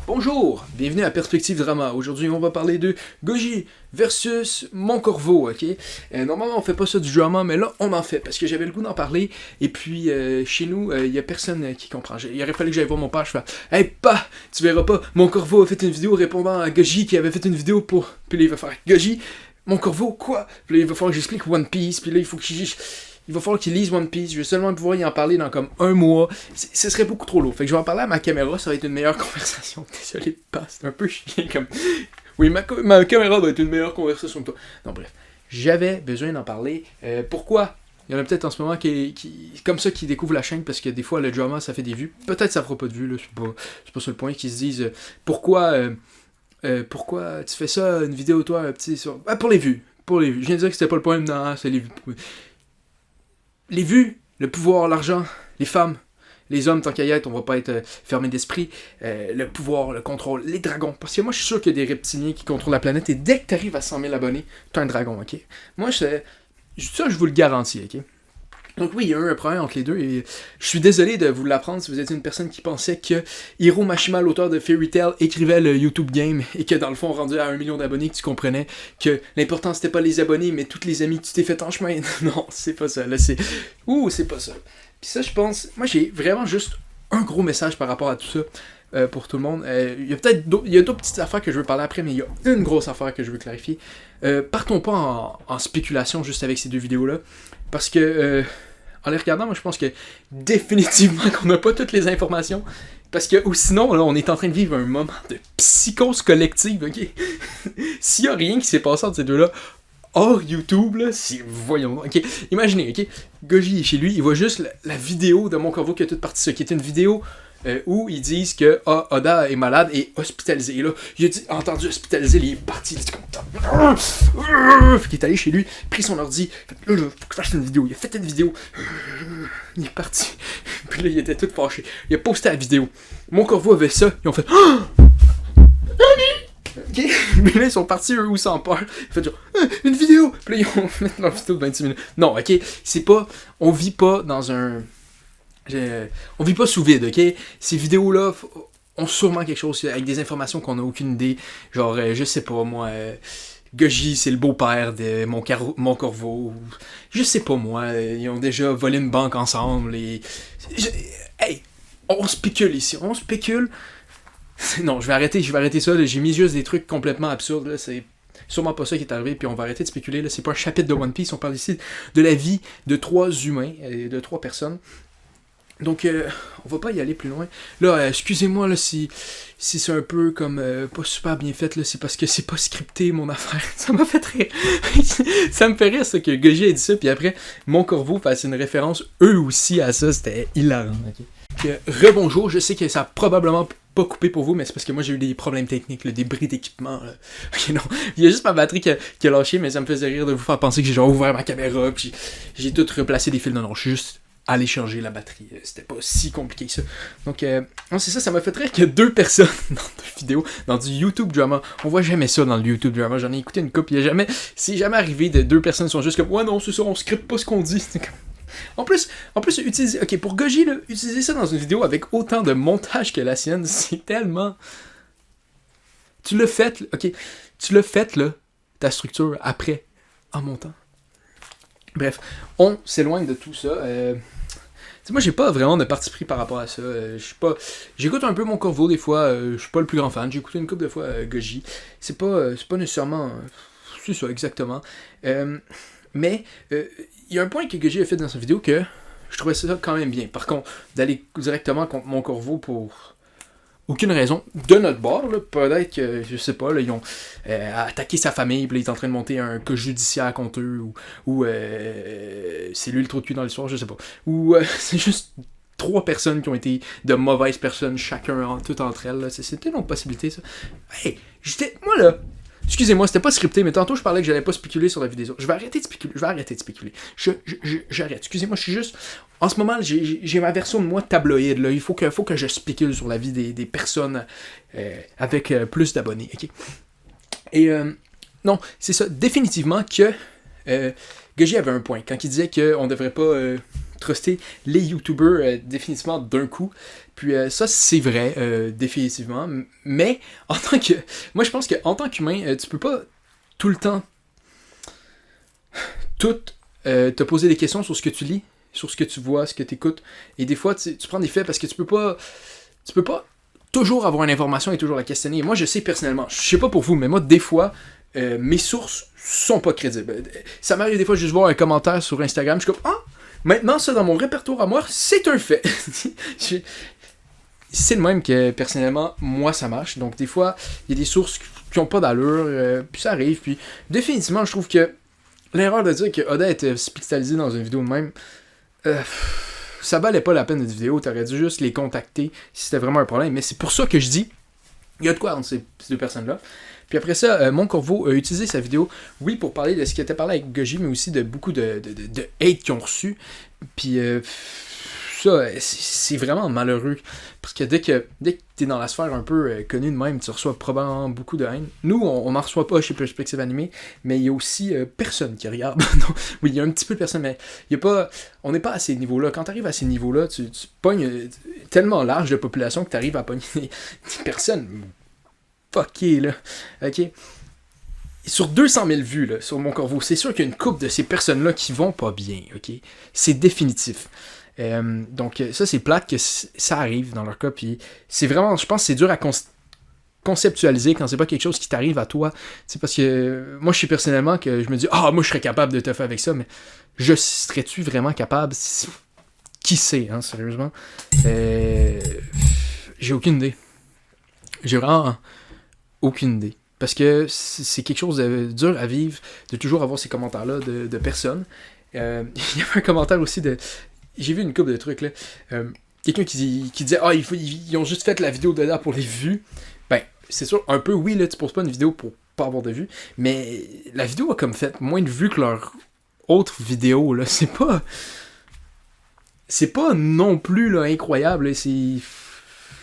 Bonjour, bienvenue à Perspective Drama. Aujourd'hui, on va parler de Goji versus Mon Corvo, ok? Normalement, on fait pas ça du drama, mais là, on en fait, parce que j'avais le goût d'en parler, et puis, chez nous, il y a personne qui comprend. Il aurait fallu que j'aille voir mon père, je fais « Hey, pa, tu verras pas, Mon Corvo a fait une vidéo répondant à Goji qui avait fait une vidéo pour... » Puis là, il va faire « Goji, Mon Corvo, quoi? » Puis là, il va falloir que j'explique One Piece, puis là, il va falloir qu'il lise One Piece, je vais seulement pouvoir y en parler dans comme un mois. Ce serait beaucoup trop lourd. Fait que je vais en parler à ma caméra, ça va être une meilleure conversation. Désolé, pas, c'est un peu chiant comme... Oui, ma caméra va être une meilleure conversation que toi. Non, bref. J'avais besoin d'en parler. Pourquoi? Il y en a peut-être en ce moment qui comme ça qui découvrent la chaîne parce que des fois le drama ça fait des vues. Peut-être ça fera pas de vues, là, c'est pas ça le point, qui se disent pourquoi tu fais ça, une vidéo toi, petit sur. Ah, pour les vues. Pour les vues. Je viens de dire que c'était pas le point, non, c'est les vues. Les vues, le pouvoir, l'argent, les femmes, les hommes, tant qu'à y être, on va pas être fermé d'esprit, le pouvoir, le contrôle, les dragons. Parce que moi, je suis sûr qu'il y a des reptiliens qui contrôlent la planète et dès que tu arrives à 100 000 abonnés, t'es un dragon, ok? Moi, ça, je vous le garantis, ok? Donc oui, il y a eu un problème entre les deux et je suis désolé de vous l'apprendre si vous êtes une personne qui pensait que Hiro Mashima, l'auteur de Fairy Tail, écrivait le YouTube Game et que dans le fond, rendu à 1 million d'abonnés, que tu comprenais que l'important c'était pas les abonnés mais toutes les amis que tu t'es fait en chemin. Non, c'est pas ça. Là, c'est... c'est pas ça. Puis ça, je pense... Moi, j'ai vraiment juste un gros message par rapport à tout ça. Pour tout le monde. Il y a peut-être d'autres petites affaires que je veux parler après, mais il y a une grosse affaire que je veux clarifier. Partons pas en spéculation juste avec ces deux vidéos-là, parce que en les regardant, moi je pense que définitivement qu'on n'a pas toutes les informations, parce que ou sinon, là, on est en train de vivre un moment de psychose collective, ok? S'il y a rien qui s'est passé entre ces deux-là, hors YouTube, là, voyons, ok? Imaginez, ok? Goji est chez lui, il voit juste la vidéo de Mon Corvo qui a toute partie ça, qui est une vidéo où ils disent que Oda est malade et hospitalisé. Et là, il a entendu hospitalisé, il est parti, il est content. Fait qu'il est allé chez lui, pris son ordi, fait là, faut que je fasse une vidéo. Il a fait une vidéo. Il est parti. Puis là, il était tout fâché. Il a posté la vidéo. Mon Corvo avait ça, ils ont fait ok? Mais là, ils sont partis eux ou sans peur. Ils ont fait genre, une vidéo! Puis là, ils ont fait leur vidéo de 26 minutes. Non, ok? C'est pas. On vit pas dans un. On vit pas sous vide, ok? Ces vidéos-là ont sûrement quelque chose avec des informations qu'on a aucune idée. Genre, je sais pas, moi, Goji, c'est le beau-père de Mon Corvo. Je sais pas, moi, ils ont déjà volé une banque ensemble. Hey, on spécule ici, on spécule. Non, je vais arrêter ça, là. J'ai mis juste des trucs complètement absurdes, là, c'est sûrement pas ça qui est arrivé, puis on va arrêter de spéculer, là. C'est pas un chapitre de One Piece, on parle ici de la vie de 3 humains, de 3 personnes. Donc, on va pas y aller plus loin. Là, excusez-moi là, si c'est un peu comme pas super bien fait, là, c'est parce que c'est pas scripté mon affaire. Ça m'a fait rire. Ça me fait rire, ça, que Goji ait dit ça, puis après, Mon Corvo fasse une référence, eux aussi, à ça. C'était hilarant. Okay. Rebonjour, je sais que ça a probablement pas coupé pour vous, mais c'est parce que moi j'ai eu des problèmes techniques, là, des bris d'équipement. Là. Ok, non. Il y a juste ma batterie qui a lâché, mais ça me faisait rire de vous faire penser que j'ai genre ouvert ma caméra, puis j'ai tout replacé des fils. Non, je suis juste aller changer la batterie. C'était pas si compliqué que ça. Donc, c'est ça m'a fait rire qu'il y a 2 personnes dans deux vidéos, dans du YouTube drama. On voit jamais ça dans le YouTube drama. J'en ai écouté une couple. C'est jamais arrivé de 2 personnes qui sont juste comme, ouais, non, c'est ça, on scripte pas ce qu'on dit. En plus, utiliser. Ok, pour Goji, là, utiliser ça dans une vidéo avec autant de montage que la sienne, c'est tellement. Tu l'as fait, ok. Tu l'as fait, là, ta structure, après, en montant. Bref, on s'éloigne de tout ça. Moi, j'ai pas vraiment de parti pris par rapport à ça. J'écoute un peu Mon Corvo des fois. Je suis pas le plus grand fan. J'ai écouté une couple de fois Goji. C'est pas nécessairement. C'est ça, exactement. Mais il y a un point que Goji a fait dans sa vidéo que je trouvais ça quand même bien. Par contre, d'aller directement contre Mon Corvo pour aucune raison de notre bord, là, peut-être que, je sais pas, là, ils ont attaqué sa famille, puis là, il est en train de monter un cas judiciaire contre eux, ou c'est lui le trou de cul dans l'histoire, je sais pas. Ou c'est juste 3 personnes qui ont été de mauvaises personnes, chacun, toutes entre elles, là. C'était une autre possibilité, ça. Hey, moi là, excusez-moi, c'était pas scripté, mais tantôt je parlais que j'allais pas spéculer sur la vidéo. Je vais arrêter de spéculer. J'arrête. Excusez-moi, je suis juste. En ce moment, j'ai ma version de moi tabloïde. Là. Il faut que je spécule sur la vie des personnes avec plus d'abonnés. Okay? Et non, c'est ça. Définitivement que Goji avait un point. Quand il disait qu'on devrait pas truster les YouTubers définitivement d'un coup. Puis ça, c'est vrai, définitivement. Mais, en tant que... Moi, je pense qu'en tant qu'humain, tu peux pas tout le temps te poser des questions sur ce que tu lis, sur ce que tu vois, ce que tu écoutes. Et des fois, tu prends des faits parce que tu peux pas toujours avoir une information et toujours la questionner. Et moi, je sais personnellement, je sais pas pour vous, mais moi, des fois, mes sources sont pas crédibles. Ça m'arrive des fois juste voir un commentaire sur Instagram, je suis comme, ah, maintenant, ça, dans mon répertoire à moi, c'est un fait. C'est le même que, personnellement, moi, ça marche. Donc, des fois, il y a des sources qui ont pas d'allure, puis ça arrive. Puis, définitivement, je trouve que l'erreur de dire que Oda était hospitalisé dans une vidéo de même, ça valait pas la peine de vidéo. T'aurais dû juste les contacter si c'était vraiment un problème. Mais c'est pour ça que je dis, il y a de quoi entre ces deux personnes-là. Puis après ça, Mon Corvo a utilisé sa vidéo, oui, pour parler de ce qu'il était parlé avec Goji, mais aussi de beaucoup de hate qu'ils ont reçu. Puis ça, c'est vraiment malheureux. Parce que dès que t'es dans la sphère un peu connue de même, tu reçois probablement beaucoup de haine. Nous, on n'en reçoit pas chez Perspective Animé, mais il y a aussi personne qui regarde. Oui, il y a un petit peu de personnes, mais il y a pas, on n'est pas à ces niveaux-là. Quand tu arrives à ces niveaux-là, tu pognes tellement large de population que tu arrives à pogner des personnes fuckées, là. Ok? Sur 200 000 vues, là, sur Mon Corvo, c'est sûr qu'il y a une couple de ces personnes-là qui vont pas bien, ok? C'est définitif. Donc ça, c'est plate que ça arrive dans leur cas, puis c'est vraiment, je pense que c'est dur à conceptualiser quand c'est pas quelque chose qui t'arrive à toi. C'est parce que moi, je sais personnellement que je me dis, moi, je serais capable de te faire avec ça, mais je serais-tu vraiment capable? Qui sait, hein, sérieusement? J'ai aucune idée. J'ai vraiment aucune idée. Parce que c'est quelque chose de dur à vivre, de toujours avoir ces commentaires-là de personnes. Il y avait un commentaire aussi de... J'ai vu une couple de trucs, là. Quelqu'un qui disait, ils ont juste fait la vidéo dedans pour les vues. Ben, c'est sûr, un peu, oui, là, tu poses pas une vidéo pour pas avoir de vues, mais la vidéo a comme fait moins de vues que leur autre vidéo, là. C'est pas non plus, là, incroyable, là.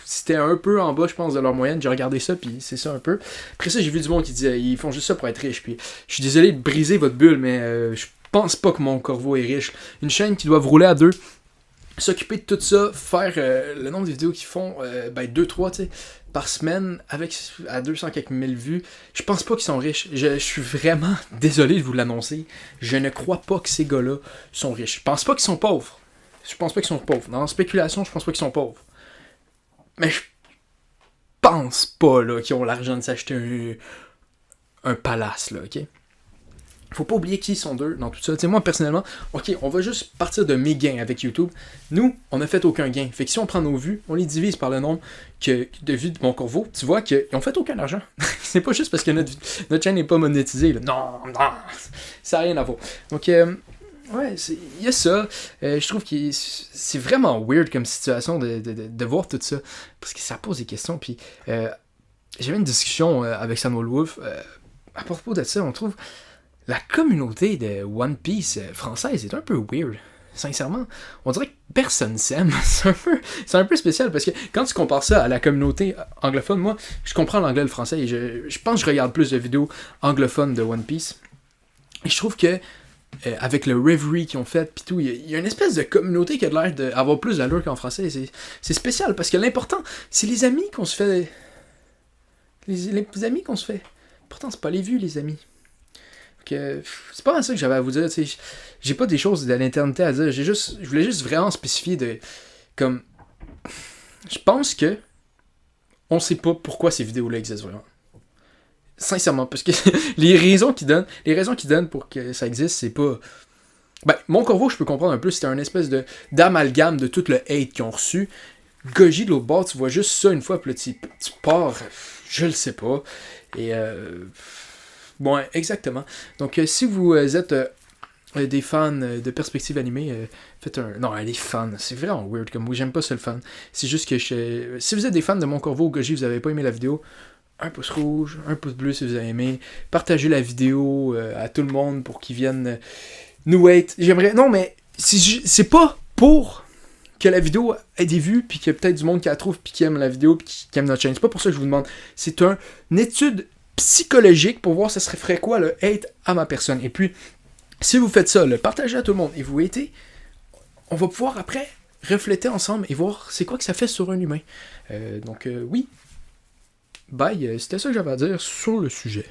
C'était un peu en bas, je pense, de leur moyenne. J'ai regardé ça, puis c'est ça un peu. Après ça, j'ai vu du monde qui disait, ils font juste ça pour être riches. Puis je suis désolé de briser votre bulle, mais je pense pas que Mon Corvo est riche. Une chaîne qui doit rouler à deux, s'occuper de tout ça, faire le nombre de vidéos qu'ils font, 2-3, tu sais, par semaine, à 200 quelques mille vues, je pense pas qu'ils sont riches. Je suis vraiment désolé de vous l'annoncer. Je ne crois pas que ces gars-là sont riches. Je pense pas qu'ils sont pauvres. Dans la spéculation, je pense pas qu'ils sont pauvres. Mais je pense pas là qu'ils ont l'argent de s'acheter un palace, là, ok? Faut pas oublier qui sont deux dans tout ça. Tu sais, moi, personnellement, ok, on va juste partir de mes gains avec YouTube. Nous, on n'a fait aucun gain. Fait que si on prend nos vues, on les divise par le nombre de vues de Mon Corvo, tu vois qu'ils ont fait aucun argent. C'est pas juste parce que notre chaîne n'est pas monétisée, là. Non, ça n'a rien à voir. Donc, ouais, il y a ça. Je trouve que c'est vraiment weird comme situation de voir tout ça. Parce que ça pose des questions. Puis j'avais une discussion avec Samuel Wolf. À propos de ça, on trouve la communauté de One Piece française est un peu weird. Sincèrement, on dirait que personne s'aime. C'est un peu spécial parce que quand tu compares ça à la communauté anglophone, moi, je comprends l'anglais et le français. Et je pense que je regarde plus de vidéos anglophones de One Piece. Et je trouve que avec le Reverie qu'ils ont fait, pis tout, il y a une espèce de communauté qui a l'air d'avoir plus d'allure qu'en français. C'est spécial, parce que l'important, c'est les amis qu'on se fait. Les amis qu'on se fait. Pourtant, c'est pas les vues, les amis. C'est pas ça que j'avais à vous dire. T'sais. J'ai pas des choses de l'éternité à dire. Je voulais juste vraiment spécifier de. Comme. Je pense que. On sait pas pourquoi ces vidéos-là existent vraiment. Sincèrement, parce que les raisons qu'ils donnent pour que ça existe, c'est pas... Ben, Mon Corvo, je peux comprendre un peu, c'était un espèce d'amalgame de tout le hate qu'ils ont reçu. Goji, de l'autre bord, tu vois juste ça une fois, puis là, tu pars, je le sais pas. Et, bon, exactement. Donc, si vous êtes des fans de Perspective Animée, faites un... Non, les fans, c'est vraiment weird comme moi, j'aime pas ça le fan. C'est juste que si vous êtes des fans de Mon Corvo ou Goji, vous avez pas aimé la vidéo, un pouce rouge, un pouce bleu si vous avez aimé. Partagez la vidéo à tout le monde pour qu'ils viennent nous hate. J'aimerais... Non, mais c'est pas pour que la vidéo ait des vues, puis qu'il y a peut-être du monde qui la trouve, puis qui aime la vidéo, puis qui aime notre chaîne. C'est pas pour ça que je vous demande. C'est une étude psychologique pour voir ça ferait quoi le hate à ma personne. Et puis, si vous faites ça, le partagez à tout le monde, et vous hatez, on va pouvoir après refléter ensemble et voir c'est quoi que ça fait sur un humain. Donc oui. Bye, c'était ça que j'avais à dire sur le sujet.